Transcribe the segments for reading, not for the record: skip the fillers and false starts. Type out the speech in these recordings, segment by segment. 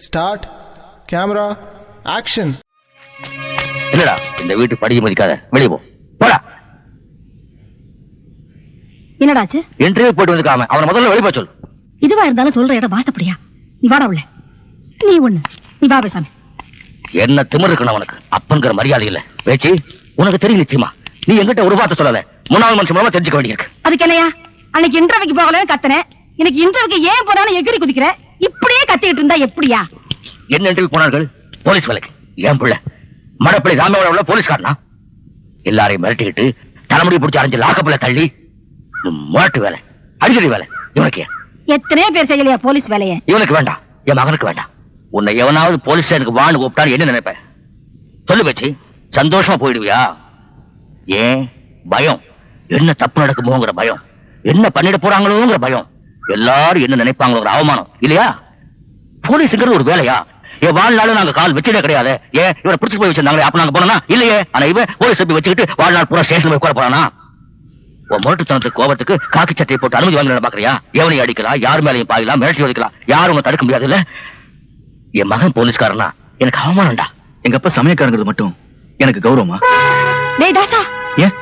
Start camera action. என்னடா இந்த வீட்டு படிக்க மதிக்காத, வெளியே போடா. என்னடாச்சு? இன்டர்வியூ போட்டு வந்துக்காம அவனை முதல்ல வெளியே சொல்லு. இதுவா இருந்தாலும் சொல்ற இடம் வாசப்படியா? நீ வாடா உள்ள. நீ ஒண்ணு நீ வா பேசாம. என்ன திமிர் இருக்கணும் அவனுக்கு? அப்பன்கிற மரியாதை இல்ல பேச்சு. உனக்கு தெரியும் நிச்சயமா. நீ எங்கிட்ட ஒரு வார்த்தை சொல்லல, முன்னாள் மனுஷன் மூலமா தெரிஞ்சுக்க வேண்டியிருக்கு. அதுக்கு என்னையா? அன்னைக்கு இன்டர்வியூக்கு போகலன்னு கத்துனேன், இன்னைக்கு இன்டர்வியூக்கு ஏன் போனாலும் எகிரி குதிக்கிற. இப்படியே கத்திட்டு இருந்தா எப்படியா? என்ன இன்டர்வியூ போனார்கள்? போலீஸ் வேலைக்கு. ஏன் புள்ள மடப்பள்ளி ராமேவரம் உள்ள போலீஸ்காரனா? எல்லாரையும் மிரட்டிக்கிட்டு தலைமுடி பிடிச்சி அரைஞ்சு லாக்கப்பில தள்ளி மாட்டு வேலை, அடிக்கடி வேலை. இவனுக்கு எத்தனையோ பேர் செய்யலையா போலீஸ் வேலையை? இவனுக்கு வேண்டாம், என் மகனுக்கு வேண்டாம். உன்னை எவனாவது போலீஸ் ஸ்டேஷனுக்கு வான்னு கூப்பிட்டான்னு என்ன நினைப்பேன்? சொல்லு பேச்சு. சந்தோஷமா போயிடுவியா? ஏன் பயம்? என்ன தப்பு நடக்குமோங்கிற பயம், என்ன பண்ணிட போறாங்களோங்கிற பயம், எல்லாரும் என்ன நினைப்பாங்களோங்கிற அவமானம் இல்லையா? போலீஸுங்கிறது ஒரு வேலையா? என் வாழ்நாளும் நாங்க கால் வச்சதே கிடையாது. ஏன் இவரை பிடிச்சு போய் வச்சிருந்தாங்களே, அப்ப நாங்க போனா இல்லையே. ஆனா இவன் போலீஸ் போய் வச்சுக்கிட்டு வாழ்நாள் பூரா ஸ்டேஷன் போய் உட்கார போறானா? உன் மோட்டுத்தனத்துக்கு கோபத்துக்கு காக்கி சட்டையை போட்டு அனுமதி வாங்க பாக்குறியா? எவனையும் அடிக்கலாம், யார் மேலையும் பாயலாம், மிரட்டி ஒதுக்கலாம், யாரும் உங்க தடுக்க முடியாது இல்ல. என் மகன் போலீஸ்காரனா எனக்கு அவமானம்டா. எங்க அப்பா சமயக்காரங்கிறது மட்டும் எனக்கு கௌரவமா? டேய் தாசா, ஏன்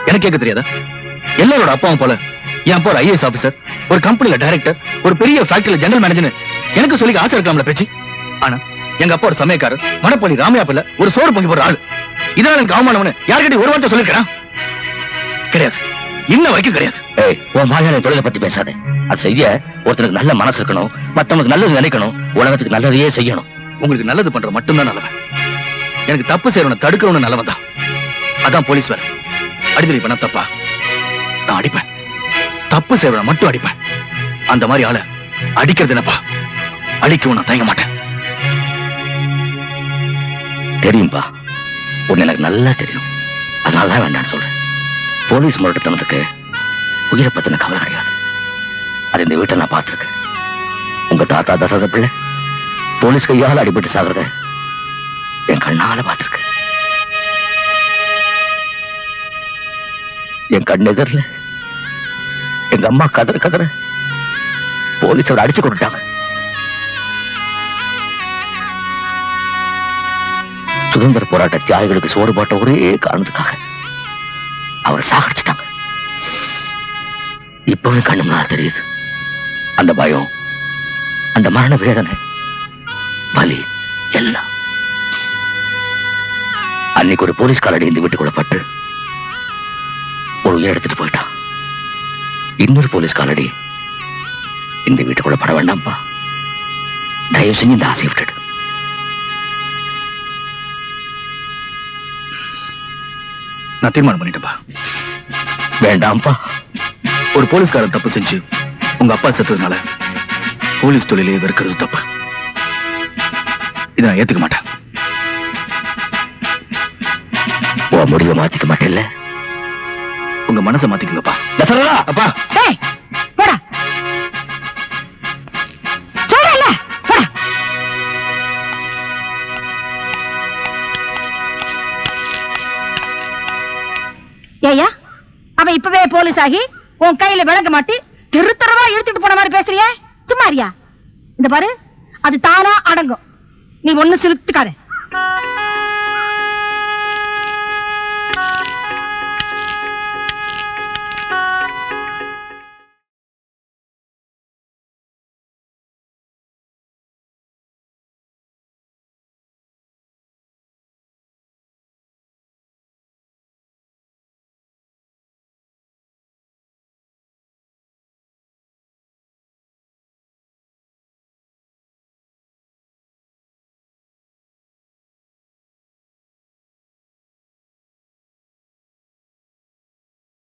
எனக்கு கேட்க தெரியாதா? எல்லாரோட அப்பாவும் போல என் அப்பா ஒரு ஐஏஎஸ் ஆபீசர், ஒரு கம்பெனில டைரக்டர், ஒரு பெரிய ஃபேக்டரியில ஜெனரல் மேனேஜர் எனக்கு சொல்லி ஆசை இருக்கலாம்ல பேச்சு. ஆனா எங்க அப்பா ஒரு சமயக்காரர், மணப்பள்ளி ராமையாப்பிள்ள ஒரு சோறு பொங்கி போற ஆளு. இதனால எனக்கு அவமானம்னு யார்கிட்ட ஒரு வார்த்தை சொல்லிருக்கேன்? கிடையாது, இன்ன வரைக்கும் கிடையாது. ஏய், உன் மகனை தொழிலை பத்தி பேசாத. அது செய்ய ஒருத்தனுக்கு நல்ல மனசு இருக்கணும், மத்தவனுக்கு நல்லது நினைக்கணும், உலகத்துக்கு நல்லதையே செய்யணும். உங்களுக்கு நல்லது பண்ற மட்டும்தான் நல்லவன். எனக்கு தப்பு செய்யறவனை தடுக்கிறவனு நல்லவன் தான். அதான் போலீஸ் வேலை. அடிதடி பண்ண தப்பா? நான் அடிப்பேன். தப்பு செய்யறவனை மட்டும் அடிப்பேன். அந்த மாதிரி ஆளை அடிக்கிறது என்னப்பா, அடிக்கவும் நான் தயங்க மாட்டேன். தெரியும்பா, உன்னை எனக்கு நல்லா தெரியும். அதனாலதான் வேண்டான்னு சொல்றேன். போலீஸ் முரட்டுத்தனத்துக்கு உயிரை பத்தின கவலை கிடையாது. அது இந்த வீட்டை நான் பார்த்திருக்கேன். உங்க தாத்தா தசரத பிள்ளை போலீஸ் கையால் அடிபட்டு சாகிறத என் கண்ணால பார்த்திருக்கேன். என் கண் எதிரில் எங்க அம்மா கதற கதற போலீஸோட அடிச்சு கொண்டுட்டாங்க. சுதந்திர போராட்ட தியாகிகளுக்கு சோறு போட்ட ஒரே காரணத்துக்காக அவரை சாகடிச்சிட்டாங்க. இப்பவும் கண்ணு முன்னால தெரியுது அந்த பயம், அந்த மரண வேதனை, வலி எல்லாம். அன்னைக்கு ஒரு போலீஸ் காலடி இந்த வீட்டுக்குள்ள பட்டு ஒரு உயிரை எடுத்துட்டு போயிட்டான். இன்னொரு போலீஸ் காலடி இந்த வீட்டுக்குள்ள பட வேண்டாம்ப்பா. தயவு செஞ்சு இந்த ஆசையை விட்டுடு. நான் தீர்மானம் பண்ணிட்டேன்ப்பா. வேண்டாம்ப்பா. ஒரு போலீஸ்காரன் தப்பு செஞ்சு உங்க அப்பா செத்ததுனால போலீஸ் தொழிலே வெறுக்கிறது தப்பு. இதை நான் ஏத்துக்க மாட்டேன். உன் முடிவை மாத்திக்க மாட்டேன்ல? உங்க மனசை மாத்திக்கங்கப்பா. அப்பா டேய் போடா. சொல்றல போடா. ஏய்யா, அவன் இப்பவே போலீஸ் ஆகி உன் கையில விளங்க மாட்டி திருத்தரவா இழுத்துட்டு போன மாதிரி பேசுறியே, சும்மா இருயா. இந்த பாரு, அது தானா அடங்கும். நீ ஒண்ணு சிலுத்துக்காத.